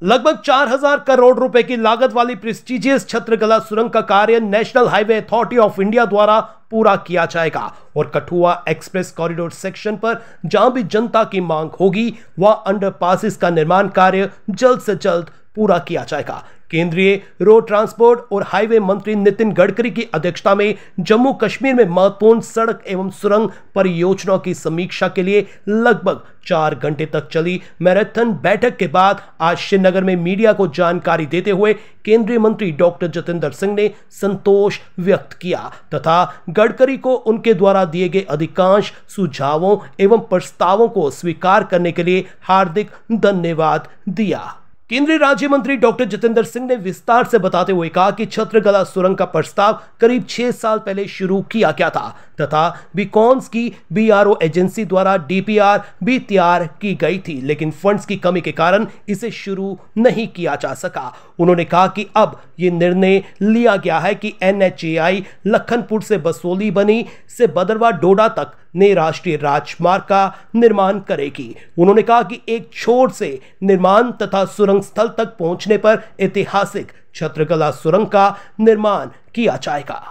लगभग 4000 करोड़ रुपए की लागत वाली प्रेस्टिजियस छत्रगला सुरंग का कार्य national highway authority of India द्वारा पूरा किया जाएगा और कठुआ एक्सप्रेस कॉरिडोर सेक्शन पर जहां भी जनता की मांग होगी वहां अंडरपासेस का निर्माण कार्य जल्द से जल्द पूरा किया जाएगा। केंद्रीय रोड ट्रांसपोर्ट और हाईवे मंत्री नितिन गडकरी की अध्यक्षता में जम्मू कश्मीर में महत्वपूर्ण सड़क एवं सुरंग परियोजनाओं की समीक्षा के लिए लगभग 4 घंटे तक चली मैराथन बैठक के बाद आज श्रीनगर में मीडिया को जानकारी देते हुए केंद्रीय मंत्री डॉक्टर जितेंद्र सिंह ने संतोष व्यक्त किया तथा गडकरी को उनके द्वारा दिए गए अधिकांश सुझावों एवं प्रस्तावों को स्वीकार करने के लिए हार्दिक धन्यवाद दिया। केंद्रीय राज्य मंत्री डॉक्टर जितेंद्र सिंह ने विस्तार से बताते हुए कहा कि छत्रगला सुरंग का प्रस्ताव करीब 6 साल पहले शुरू किया गया था तथा बीकॉन्स की बीआरओ एजेंसी द्वारा डीपीआर भी तैयार की गई थी, लेकिन फंड्स की कमी के कारण इसे शुरू नहीं किया जा सका। उन्होंने कहा कि अब यह निर्णय लिया गया है कि एनएचएआई लखनपुर से बसोली बनी से बदरवा डोडा तक नए राष्ट्रीय राजमार्ग का निर्माण करेगी। उन्होंने कहा कि एक छोर से निर्माण तथा सुरंग स्थल तक पहुंचने पर ऐतिहासिक छत्रगला सुरंग का निर्माण किया जाएगा।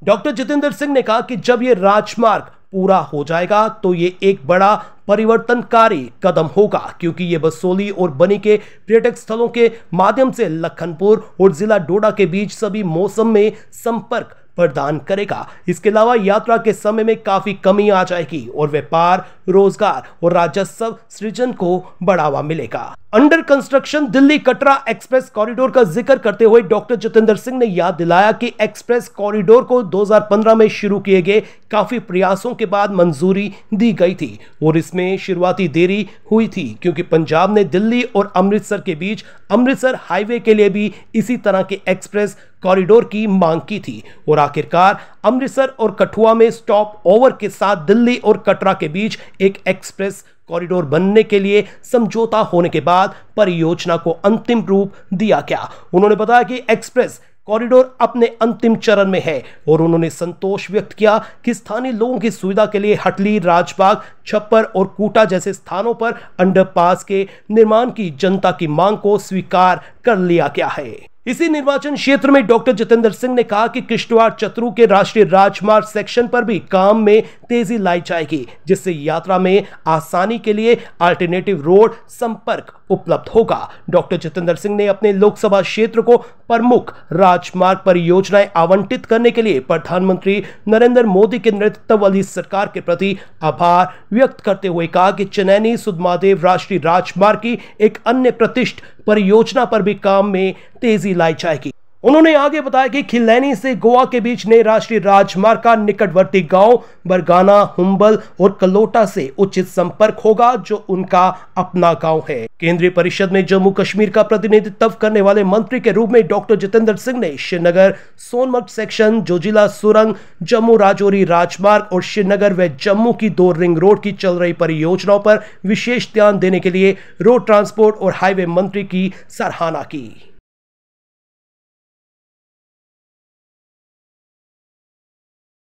डॉक्टर जितेंद्र सिंह ने कहा कि जब यह राजमार्ग पूरा हो जाएगा तो ये एक बड़ा परिवर्तनकारी कदम होगा, क्योंकि ये बसोली और बनी के पर्यटक स्थलों के माध्यम से लखनपुर और जिला डोडा के बीच सभी मौसम में संपर्क प्रदान करेगा। इसके अलावा यात्रा के समय में काफी कमी आ जाएगी और व्यापार, रोजगार और राजस्व सृजन को बढ़ावा मिलेगा। Under construction Delhi Katra express corridor का जिक्र करते हुए डॉक्टर जितेंद्र सिंह ने याद दिलाया कि एक्सप्रेस कॉरिडोर को 2015 में शुरू किए गए काफी प्रयासों के बाद मंजूरी दी गई थी और इसमें शुरुआती देरी हुई थी क्योंकि पंजाब ने दिल्ली और अमृतसर के बीच अमृतसर हाईवे के लिए भी इसी तरह के एक्सप्रेस कॉरिडोर की मांग की थी और आखिरकार अमृतसर और कठुआ में स्टॉप ओवर के साथ दिल्ली और कटरा के बीच एक एक्सप्रेस कॉरिडोर बनने के लिए समझौता होने के बाद परियोजना को अंतिम रूप दिया गया। उन्होंने बताया कि एक्सप्रेस कॉरिडोर अपने अंतिम चरण में है और उन्होंने संतोष व्यक्त किया कि स्थानीय लोगों की सुविधा के लिए हटली, राजबाग, छप्पर और कूटा जैसे स्थानों पर अंडरपास के निर्माण की जनता की मांग को स्वीकार कर लिया गया है। इसी निर्वाचन क्षेत्र में डॉक्टर जितेंद्र सिंह ने कहा कि किश्तवाड़ चतरू के राष्ट्रीय राजमार्ग सेक्शन पर भी काम में तेजी लाई जाएगी, जिससे यात्रा में आसानी के लिए अल्टरनेटिव रोड संपर्क उपलब्ध होगा। डॉक्टर जितेंद्र सिंह ने अपने लोकसभा क्षेत्र को प्रमुख राजमार्ग परियोजनाएं आवंटित करने के लिए प्रधानमंत्री नरेंद्र मोदी के नेतृत्व वाली सरकार के प्रति आभार व्यक्त करते हुए कहा कि चनैनी सुधमादेव राष्ट्रीय राजमार्ग की एक अन्य प्रतिष्ठित परियोजना पर भी काम में तेजी लाई जाएगी। उन्होंने आगे बताया कि खिलैनी से गोवा के बीच नए राष्ट्रीय राजमार्ग का निकटवर्ती गांव बरगाना, हुंबल और कलोटा से उचित संपर्क होगा, जो उनका अपना गांव है। केंद्रीय परिषद में जम्मू कश्मीर का प्रतिनिधित्व करने वाले मंत्री के रूप में डॉक्टर जितेंद्र सिंह ने श्रीनगर सोनमर्ग सेक्शन, जोजिला सुरंग, जम्मू राजौरी राजमार्ग और श्रीनगर व जम्मू की 2 रिंग रोड की चल रही परियोजनाओं पर विशेष ध्यान देने के लिए रोड ट्रांसपोर्ट और हाईवे मंत्री की सराहना की।